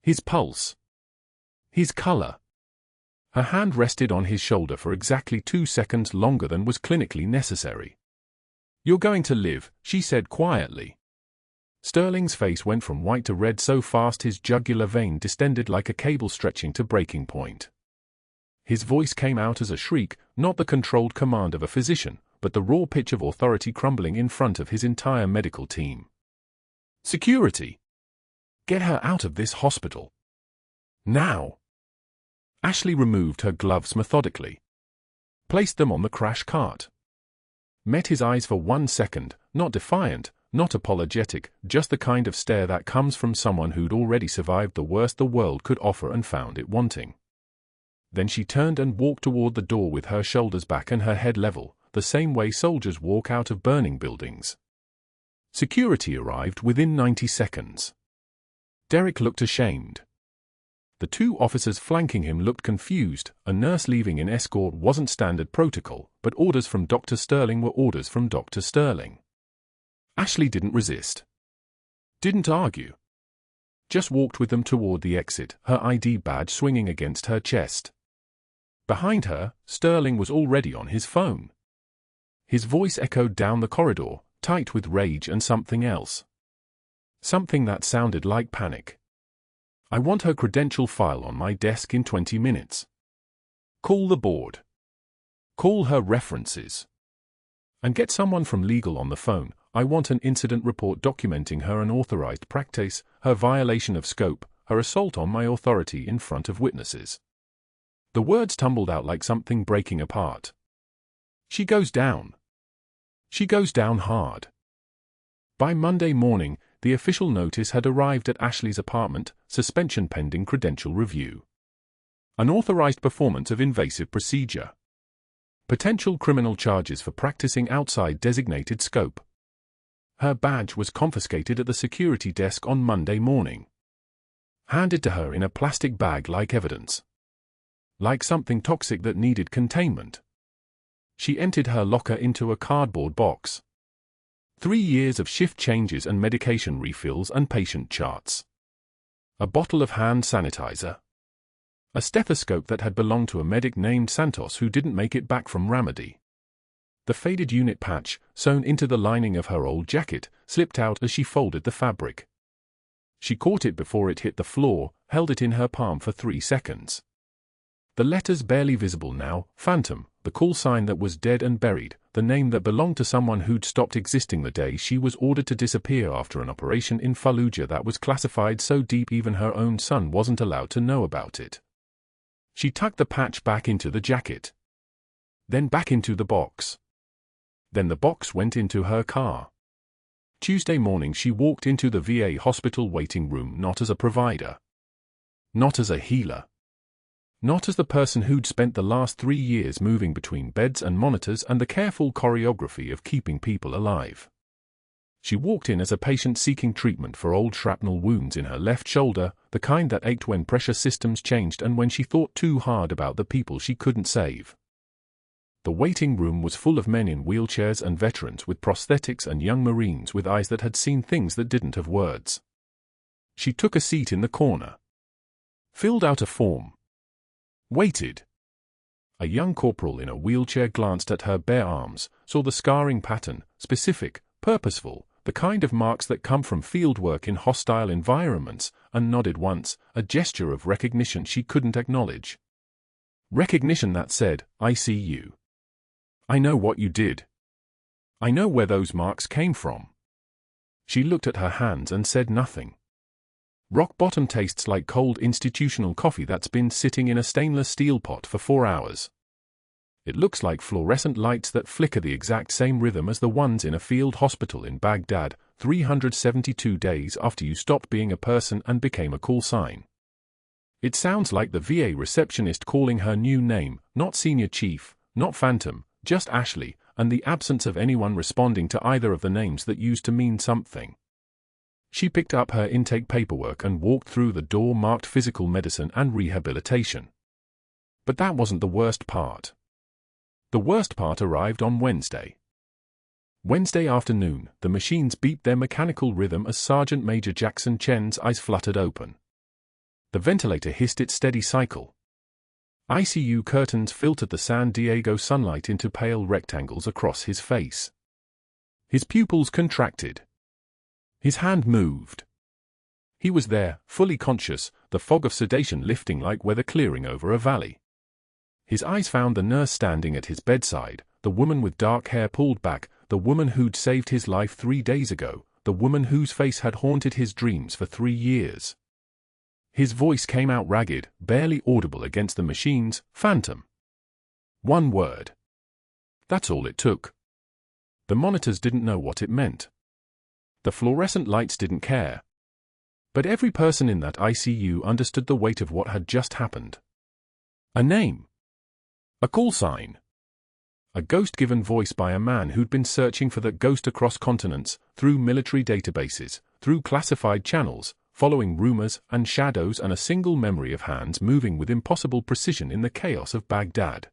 Speaker 1: His pulse. His color. Her hand rested on his shoulder for exactly 2 seconds longer than was clinically necessary. You're going to live, she said quietly. Sterling's face went from white to red so fast his jugular vein distended like a cable stretching to breaking point. His voice came out as a shriek, not the controlled command of a physician, but the raw pitch of authority crumbling in front of his entire medical team. Security! Get her out of this hospital. Now! Ashley removed her gloves methodically. Placed them on the crash cart. Met his eyes for 1 second, not defiant, not apologetic, just the kind of stare that comes from someone who'd already survived the worst the world could offer and found it wanting. Then she turned and walked toward the door with her shoulders back and her head level, the same way soldiers walk out of burning buildings. Security arrived within 90 seconds. Derek looked ashamed. The 2 officers flanking him looked confused. A nurse leaving in escort wasn't standard protocol, but orders from Dr. Sterling were orders from Dr. Sterling. Ashley didn't resist. Didn't argue. Just walked with them toward the exit, her ID badge swinging against her chest. Behind her, Sterling was already on his phone. His voice echoed down the corridor, tight with rage and something else. Something that sounded like panic. I want her credential file on my desk in 20 minutes. Call the board. Call her references. And get someone from legal on the phone. I want an incident report documenting her unauthorized practice, her violation of scope, her assault on my authority in front of witnesses. The words tumbled out like something breaking apart. She goes down. She goes down hard. By Monday morning, the official notice had arrived at Ashley's apartment, suspension pending credential review. Unauthorized performance of invasive procedure. Potential criminal charges for practicing outside designated scope. Her badge was confiscated at the security desk on Monday morning. Handed to her in a plastic bag like evidence. Like something toxic that needed containment. She emptied her locker into a cardboard box. 3 years of shift changes and medication refills and patient charts. A bottle of hand sanitizer. A stethoscope that had belonged to a medic named Santos who didn't make it back from Ramadi. The faded unit patch, sewn into the lining of her old jacket, slipped out as she folded the fabric. She caught it before it hit the floor, held it in her palm for 3 seconds. The letters barely visible now, Phantom, the call sign that was dead and buried, the name that belonged to someone who'd stopped existing the day she was ordered to disappear after an operation in Fallujah that was classified so deep even her own son wasn't allowed to know about it. She tucked the patch back into the jacket. Then back into the box. Then the box went into her car. Tuesday morning she walked into the VA hospital waiting room not as a provider. Not as a healer. Not as the person who'd spent the last 3 years moving between beds and monitors and the careful choreography of keeping people alive. She walked in as a patient seeking treatment for old shrapnel wounds in her left shoulder, the kind that ached when pressure systems changed and when she thought too hard about the people she couldn't save. The waiting room was full of men in wheelchairs and veterans with prosthetics and young Marines with eyes that had seen things that didn't have words. She took a seat in the corner. Filled out a form. Waited. A young corporal in a wheelchair glanced at her bare arms, saw the scarring pattern, specific, purposeful, the kind of marks that come from fieldwork in hostile environments, and nodded once, a gesture of recognition she couldn't acknowledge. Recognition that said, "I see you. I know what you did. I know where those marks came from." She looked at her hands and said nothing. Rock bottom tastes like cold institutional coffee that's been sitting in a stainless steel pot for 4 hours. It looks like fluorescent lights that flicker the exact same rhythm as the ones in a field hospital in Baghdad, 372 days after you stopped being a person and became a call sign. It sounds like the VA receptionist calling her new name, not senior chief, not Phantom, just Ashley, and the absence of anyone responding to either of the names that used to mean something. She picked up her intake paperwork and walked through the door marked physical medicine and rehabilitation. But that wasn't the worst part. The worst part arrived on Wednesday. Wednesday afternoon, the machines beeped their mechanical rhythm as Sergeant Major Jackson Chen's eyes fluttered open. The ventilator hissed its steady cycle. ICU curtains filtered the San Diego sunlight into pale rectangles across his face. His pupils contracted. His hand moved. He was there, fully conscious, the fog of sedation lifting like weather clearing over a valley. His eyes found the nurse standing at his bedside, the woman with dark hair pulled back, the woman who'd saved his life 3 days ago, the woman whose face had haunted his dreams for 3 years. His voice came out ragged, barely audible against the machines, "Phantom." 1 word. That's all it took. The monitors didn't know what it meant. The fluorescent lights didn't care. But every person in that ICU understood the weight of what had just happened. A name. A call sign. A ghost given voice by a man who'd been searching for that ghost across continents, through military databases, through classified channels, following rumors and shadows and a single memory of hands moving with impossible precision in the chaos of Baghdad.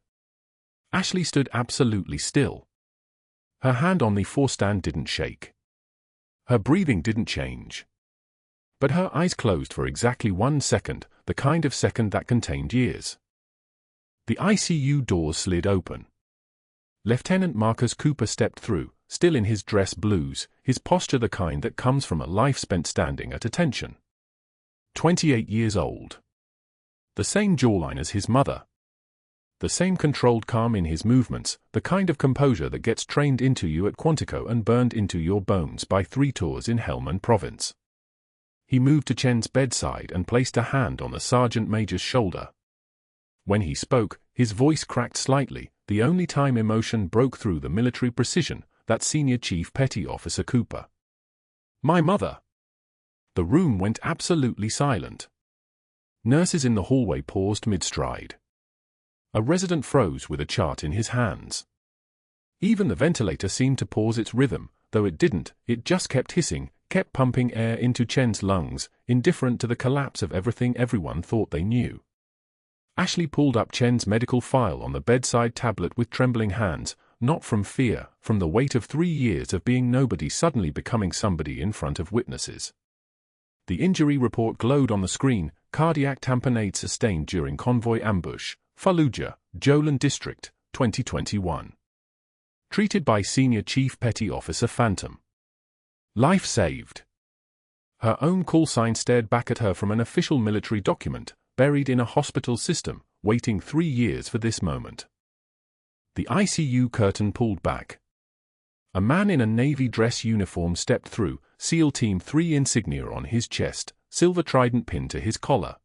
Speaker 1: Ashley stood absolutely still. Her hand on the forestand didn't shake. Her breathing didn't change. But her eyes closed for exactly 1 second, the kind of second that contained years. The ICU doors slid open. Lieutenant Marcus Cooper stepped through, still in his dress blues, his posture the kind that comes from a life spent standing at attention. 28 years old. The same jawline as his mother. The same controlled calm in his movements, the kind of composure that gets trained into you at Quantico and burned into your bones by 3 tours in Helmand Province. He moved to Chen's bedside and placed a hand on the sergeant major's shoulder. When he spoke, his voice cracked slightly, the only time emotion broke through the military precision, that senior chief petty officer Cooper. "My mother." The room went absolutely silent. Nurses in the hallway paused mid-stride. A resident froze with a chart in his hands. Even the ventilator seemed to pause its rhythm, though it didn't, it just kept hissing, kept pumping air into Chen's lungs, indifferent to the collapse of everything everyone thought they knew. Ashley pulled up Chen's medical file on the bedside tablet with trembling hands, not from fear, from the weight of 3 years of being nobody suddenly becoming somebody in front of witnesses. The injury report glowed on the screen: cardiac tamponade sustained during convoy ambush, Fallujah, Jolan District, 2021. Treated by Senior Chief Petty Officer Phantom. Life saved. Her own call sign stared back at her from an official military document, buried in a hospital system, waiting 3 years for this moment. The ICU curtain pulled back. A man in a Navy dress uniform stepped through, SEAL Team 3 insignia on his chest, silver trident pinned to his collar.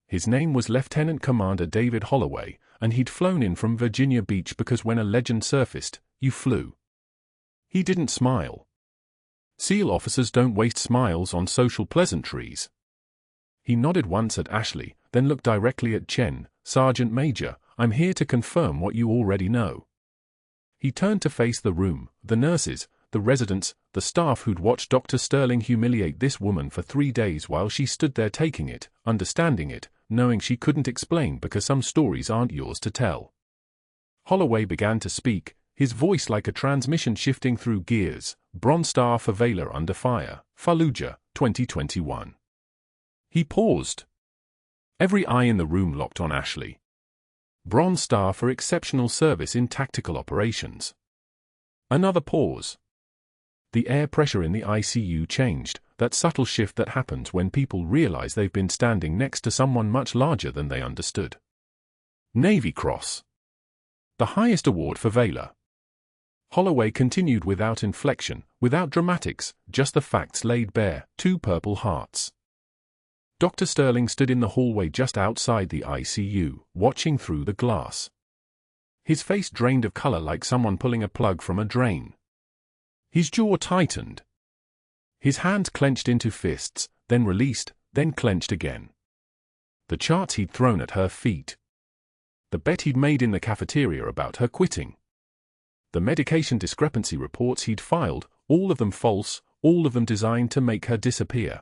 Speaker 1: His name was Lieutenant Commander David Holloway, and he'd flown in from Virginia Beach because when a legend surfaced, you flew. He didn't smile. SEAL officers don't waste smiles on social pleasantries. He nodded once at Ashley, then looked directly at Chen. Sergeant Major, I'm here to confirm what you already know. He turned to face the room, the nurses, the residents, the staff who'd watched Dr. Sterling humiliate this woman for 3 days while she stood there taking it, understanding it, knowing she couldn't explain because some stories aren't yours to tell. Holloway began to speak, his voice like a transmission shifting through gears. Bronze Star Favela under fire, Fallujah, 2021. He paused. Every eye in the room locked on Ashley. Bronze Star for exceptional service in tactical operations. Another pause. The air pressure in the ICU changed, that subtle shift that happens when people realize they've been standing next to someone much larger than they understood. Navy Cross. The highest award for valor. Holloway continued without inflection, without dramatics, just the facts laid bare: 2 Purple Hearts. Dr. Sterling stood in the hallway just outside the ICU, watching through the glass. His face drained of color like someone pulling a plug from a drain. His jaw tightened. His hands clenched into fists, then released, then clenched again. The charts he'd thrown at her feet. The bet he'd made in the cafeteria about her quitting. The medication discrepancy reports he'd filed, all of them false, all of them designed to make her disappear.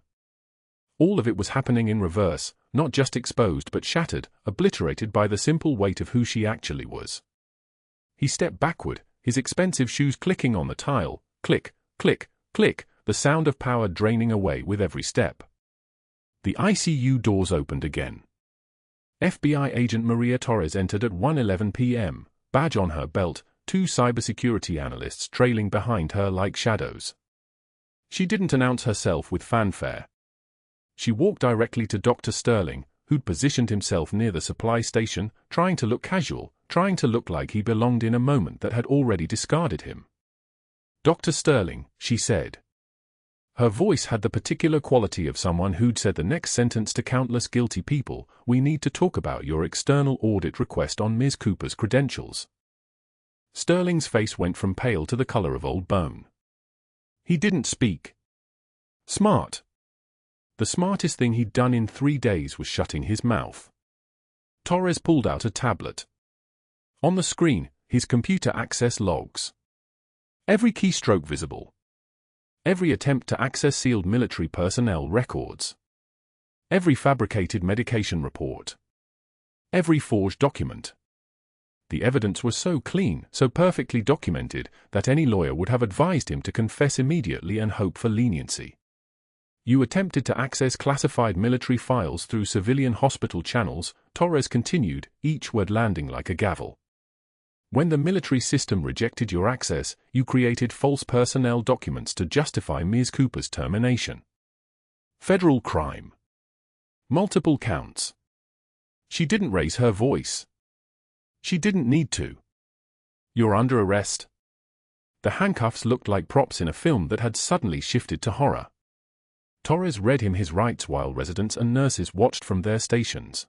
Speaker 1: All of it was happening in reverse, not just exposed but shattered, obliterated by the simple weight of who she actually was. He stepped backward, his expensive shoes clicking on the tile, click, click, click, the sound of power draining away with every step. The ICU doors opened again. FBI agent Maria Torres entered at 1:11 p.m., badge on her belt, 2 cybersecurity analysts trailing behind her like shadows. She didn't announce herself with fanfare. She walked directly to Dr. Sterling, who'd positioned himself near the supply station, trying to look casual, trying to look like he belonged in a moment that had already discarded him. Dr. Sterling, she said. Her voice had the particular quality of someone who'd said the next sentence to countless guilty people: we need to talk about your external audit request on Ms. Cooper's credentials. Sterling's face went from pale to the color of old bone. He didn't speak. Smart. The smartest thing he'd done in 3 days was shutting his mouth. Torres pulled out a tablet. On the screen, his computer access logs. Every keystroke visible. Every attempt to access sealed military personnel records. Every fabricated medication report. Every forged document. The evidence was so clean, so perfectly documented, that any lawyer would have advised him to confess immediately and hope for leniency. You attempted to access classified military files through civilian hospital channels, Torres continued, each word landing like a gavel. When the military system rejected your access, you created false personnel documents to justify Ms. Cooper's termination. Federal crime. Multiple counts. She didn't raise her voice. She didn't need to. You're under arrest. The handcuffs looked like props in a film that had suddenly shifted to horror. Torres read him his rights while residents and nurses watched from their stations.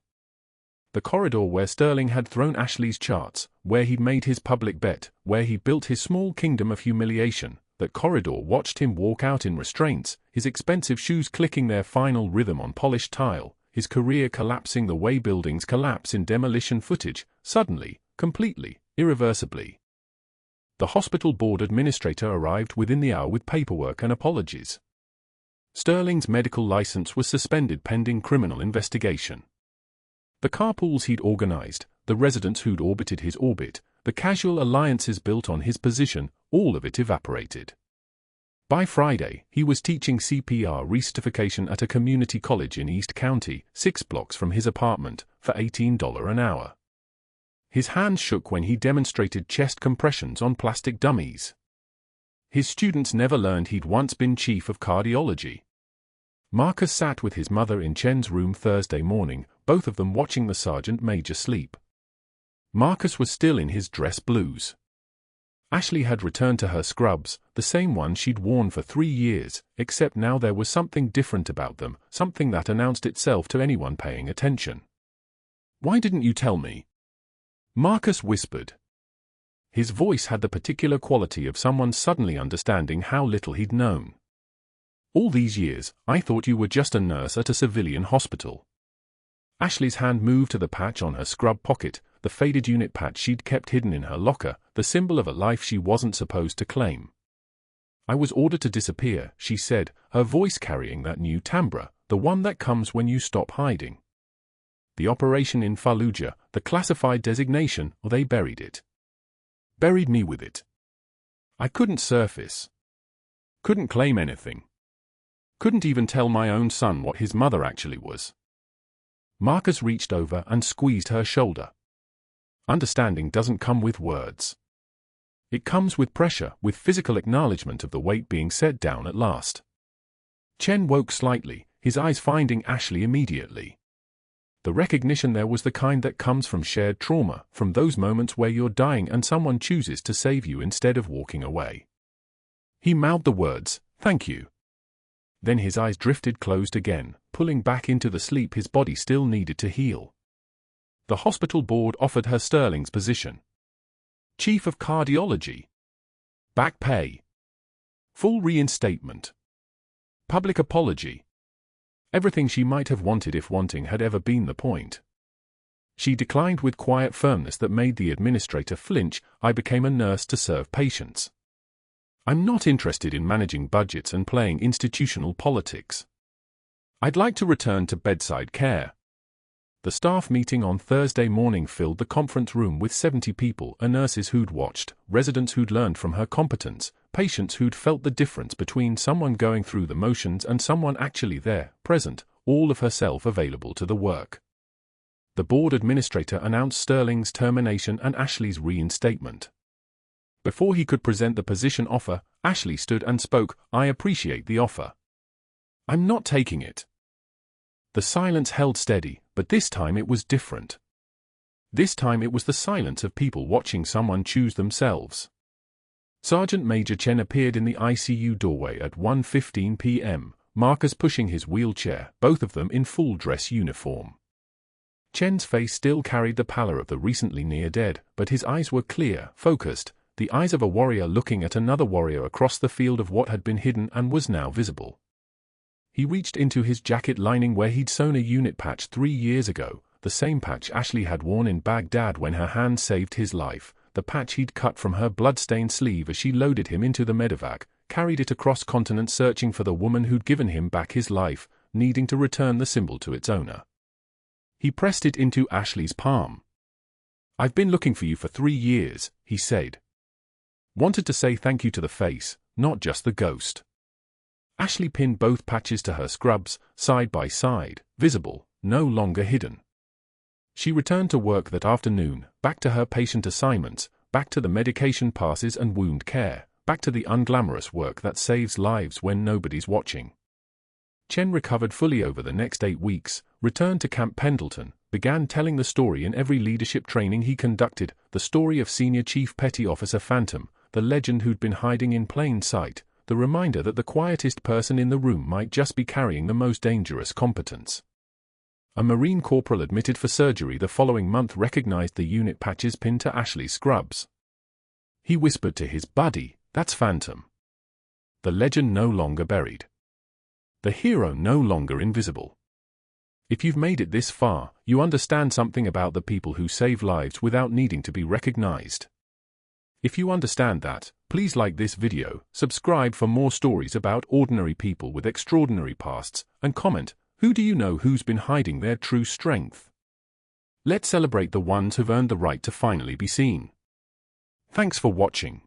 Speaker 1: The corridor where Sterling had thrown Ashley's charts, where he'd made his public bet, where he built his small kingdom of humiliation, that corridor watched him walk out in restraints, his expensive shoes clicking their final rhythm on polished tile, his career collapsing the way buildings collapse in demolition footage, suddenly, completely, irreversibly. The hospital board administrator arrived within the hour with paperwork and apologies. Sterling's medical license was suspended pending criminal investigation. The carpools he'd organized, the residents who'd orbited his orbit, the casual alliances built on his position, all of it evaporated. By Friday, he was teaching CPR recertification at a community college in East County, 6 blocks from his apartment, for $18 an hour. His hands shook when he demonstrated chest compressions on plastic dummies. His students never learned he'd once been chief of cardiology. Marcus sat with his mother in Chen's room Thursday morning, both of them watching the sergeant major sleep. Marcus was still in his dress blues. Ashley had returned to her scrubs, the same ones she'd worn for 3 years, except now there was something different about them, something that announced itself to anyone paying attention. "Why didn't you tell me?" Marcus whispered. His voice had the particular quality of someone suddenly understanding how little he'd known. "All these years, I thought you were just a nurse at a civilian hospital." Ashley's hand moved to the patch on her scrub pocket, the faded unit patch she'd kept hidden in her locker, the symbol of a life she wasn't supposed to claim. "I was ordered to disappear," she said, her voice carrying that new timbre, the one that comes when you stop hiding. "The operation in Fallujah, the classified designation, or they buried it. Buried me with it. I couldn't surface. Couldn't claim anything. Couldn't even tell my own son what his mother actually was." Marcus reached over and squeezed her shoulder. "Understanding doesn't come with words. It comes with pressure, with physical acknowledgement of the weight being set down at last." Chen woke slightly, his eyes finding Ashley immediately. The recognition there was the kind that comes from shared trauma, from those moments where you're dying and someone chooses to save you instead of walking away. He mouthed the words, "Thank you." Then his eyes drifted closed again, pulling back into the sleep his body still needed to heal. The hospital board offered her Sterling's position. Chief of Cardiology. Back pay. Full reinstatement. Public apology. Everything she might have wanted if wanting had ever been the point. She declined with quiet firmness that made the administrator flinch. "I became a nurse to serve patients. I'm not interested in managing budgets and playing institutional politics. I'd like to return to bedside care." The staff meeting on Thursday morning filled the conference room with 70 people, nurses who'd watched, residents who'd learned from her competence, patients who'd felt the difference between someone going through the motions and someone actually there, present, all of herself available to the work. The board administrator announced Sterling's termination and Ashley's reinstatement. Before he could present the position offer, Ashley stood and spoke. "I appreciate the offer. I'm not taking it." The silence held steady, but this time it was different. This time it was the silence of people watching someone choose themselves. Sergeant Major Chen appeared in the ICU doorway at 1:15 p.m., Marcus pushing his wheelchair, both of them in full dress uniform. Chen's face still carried the pallor of the recently near-dead, but his eyes were clear, focused, the eyes of a warrior looking at another warrior across the field of what had been hidden and was now visible. He reached into his jacket lining where he'd sewn a unit patch 3 years ago, the same patch Ashley had worn in Baghdad when her hand saved his life, the patch he'd cut from her blood-stained sleeve as she loaded him into the medevac, carried it across continents searching for the woman who'd given him back his life, needing to return the symbol to its owner. He pressed it into Ashley's palm. "I've been looking for you for 3 years," he said. Wanted to say thank you to the face, not just the ghost. Ashley pinned both patches to her scrubs, side by side, visible, no longer hidden. She returned to work that afternoon, back to her patient assignments, back to the medication passes and wound care, back to the unglamorous work that saves lives when nobody's watching. Chen recovered fully over the next 8 weeks, returned to Camp Pendleton, began telling the story in every leadership training he conducted, the story of Senior Chief Petty Officer Phantom, the legend who'd been hiding in plain sight, the reminder that the quietest person in the room might just be carrying the most dangerous competence. A Marine corporal admitted for surgery the following month recognized the unit patches pinned to Ashley's scrubs. He whispered to his buddy, "That's Phantom." The legend no longer buried. The hero no longer invisible. If you've made it this far, you understand something about the people who save lives without needing to be recognized. If you understand that, please like this video, subscribe for more stories about ordinary people with extraordinary pasts, and comment, who do you know who's been hiding their true strength? Let's celebrate the ones who've earned the right to finally be seen. Thanks for watching.